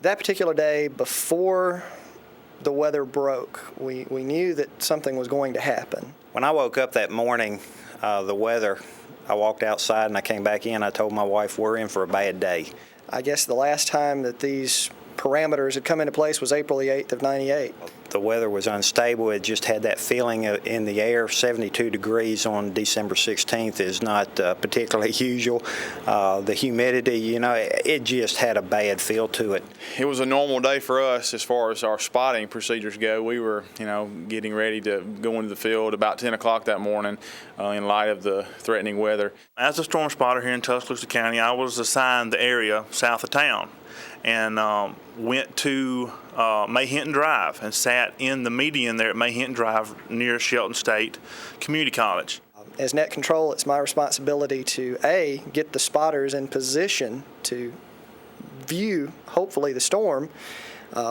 That particular day, before the weather broke, we knew that something was going to happen. When I woke up that morning, the weather, I walked outside and I came back in. I told my wife, we're in for a bad day. I guess the last time that these parameters had come into place was April the 8th of '98. The weather was unstable. It just had that feeling in the air. 72 degrees on December 16th is not particularly usual. The humidity, it just had a bad feel to it. It was a normal day for us as far as our spotting procedures go. We were, getting ready to go into the field about 10 o'clock that morning in light of the threatening weather. As a storm spotter here in Tuscaloosa County, I was assigned the area south of town and went to Mayhinton Drive and sat in the median there at Mayhinton Drive near Shelton State Community College. As net control, it's my responsibility to A, get the spotters in position to view, hopefully, the storm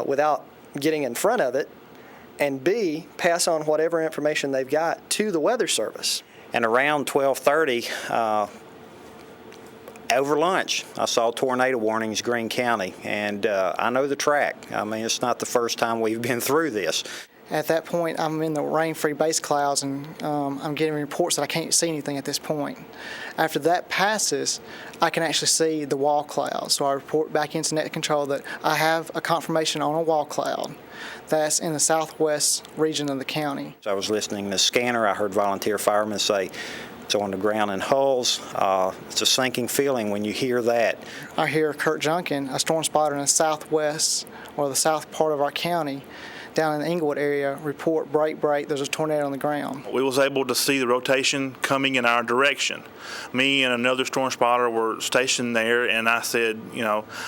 without getting in front of it, and B, pass on whatever information they've got to the Weather Service. And around 12:30, over lunch, I saw tornado warnings Greene County, and I know the track. I mean, it's not the first time we've been through this. At that point, I'm in the rain-free base clouds, and I'm getting reports that I can't see anything at this point. After that passes, I can actually see the wall clouds. So I report back into net control that I have a confirmation on a wall cloud that's in the southwest region of the county. So I was listening to the scanner. I heard volunteer firemen say, it's on the ground in hulls. It's a sinking feeling when you hear that. I hear Kurt Junkin, a storm spotter in the southwest or the south part of our county, down in the Inglewood area, report break, there's a tornado on the ground. We was able to see the rotation coming in our direction. Me and another storm spotter were stationed there, and I said,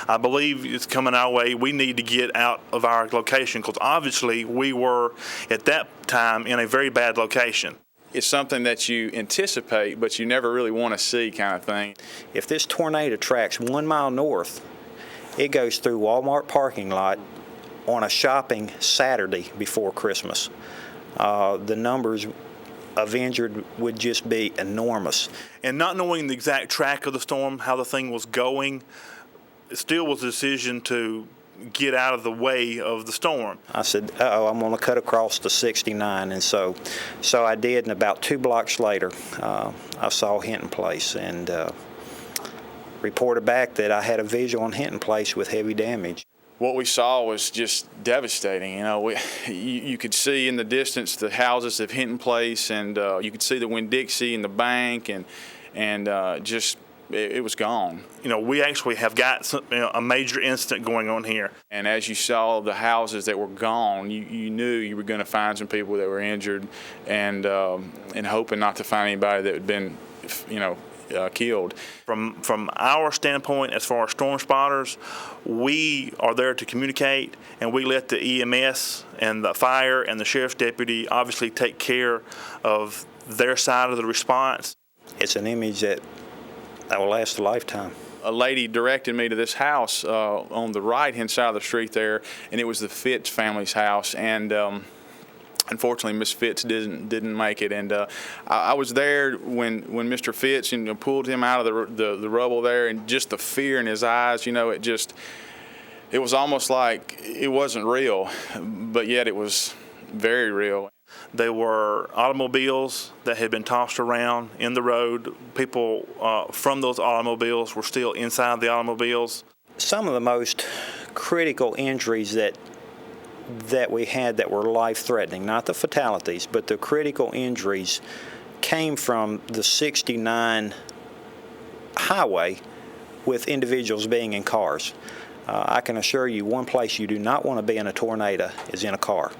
I believe it's coming our way. We need to get out of our location, because obviously we were at that time in a very bad location. It's something that you anticipate, but you never really want to see, kind of thing. If this tornado tracks 1 mile north, it goes through Walmart parking lot on a shopping Saturday before Christmas. The numbers of injured would just be enormous. And not knowing the exact track of the storm, how the thing was going, it still was a decision to get out of the way of the storm. I said, I'm going to cut across the 69, and so I did, and about 2 blocks later, I saw Hinton Place, and reported back that I had a visual on Hinton Place with heavy damage. What we saw was just devastating. You could see in the distance the houses of Hinton Place, and you could see the Winn-Dixie and the bank, and just it was gone. We actually have got a major incident going on here. And as you saw the houses that were gone, you knew you were going to find some people that were injured, and hoping not to find anybody that had been, killed. From our standpoint, as far as storm spotters, we are there to communicate, and we let the EMS and the fire and the sheriff's deputy obviously take care of their side of the response. It's an image that will last a lifetime. A lady directed me to this house on the right-hand side of the street there, and it was the Fitz family's house, and unfortunately, Miss Fitz didn't make it, and I was there when Mr. Fitz pulled him out of the rubble there, and just the fear in his eyes. It was almost like it wasn't real, but yet it was very real. They were automobiles that had been tossed around in the road. People from those automobiles were still inside the automobiles. Some of the most critical injuries that we had that were life-threatening, not the fatalities, but the critical injuries came from the 69 highway with individuals being in cars. I can assure you one place you do not want to be in a tornado is in a car.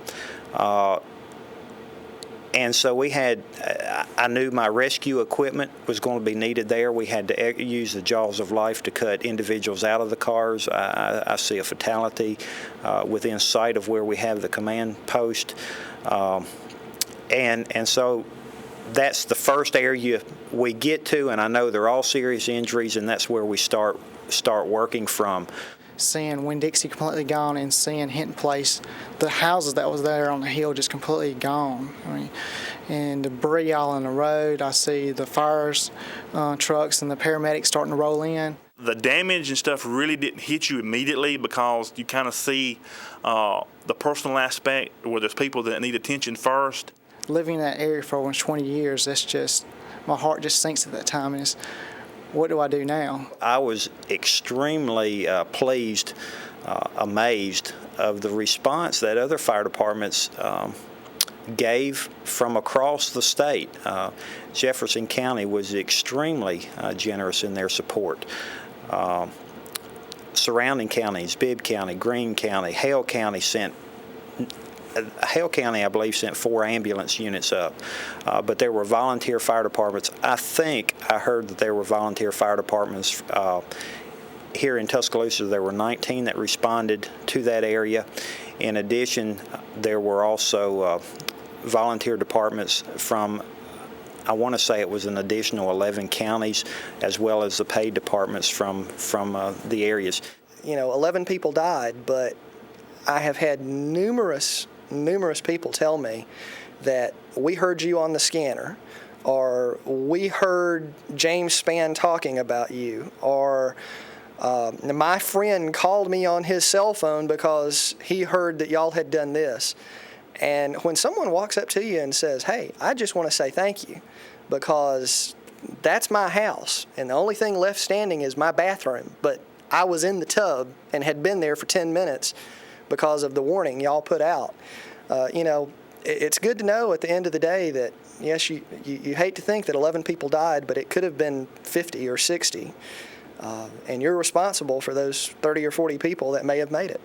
And so I knew my rescue equipment was going to be needed there. We had to use the jaws of life to cut individuals out of the cars. I see a fatality within sight of where we have the command post. And so that's the first area we get to, and I know they're all serious injuries, and that's where we start working from. Seeing Winn-Dixie completely gone and seeing Hinton Place, the houses that was there on the hill just completely gone. And debris all on the road. I see the fires trucks and the paramedics starting to roll in. The damage and stuff really didn't hit you immediately because you kind of see the personal aspect where there's people that need attention first. Living in that area for almost 20 years, that's just, my heart just sinks at that time. And it's, what do I do now? I was extremely pleased, amazed of the response that other fire departments gave from across the state. Jefferson County was extremely generous in their support. Surrounding counties, Bibb County, Greene County, Hale County, I believe, sent 4 ambulance units up. But there were volunteer fire departments. I think I heard that there were volunteer fire departments here in Tuscaloosa. There were 19 that responded to that area. In addition, there were also volunteer departments from, I want to say it was an additional 11 counties, as well as the paid departments from the areas. 11 people died, but I have had numerous people tell me that we heard you on the scanner, or we heard James Spann talking about you, or my friend called me on his cell phone because he heard that y'all had done this. And when someone walks up to you and says, hey, I just want to say thank you because that's my house and the only thing left standing is my bathroom, but I was in the tub and had been there for 10 minutes because of the warning y'all put out. It's good to know at the end of the day that, yes, you hate to think that 11 people died, but it could have been 50 or 60. And you're responsible for those 30 or 40 people that may have made it.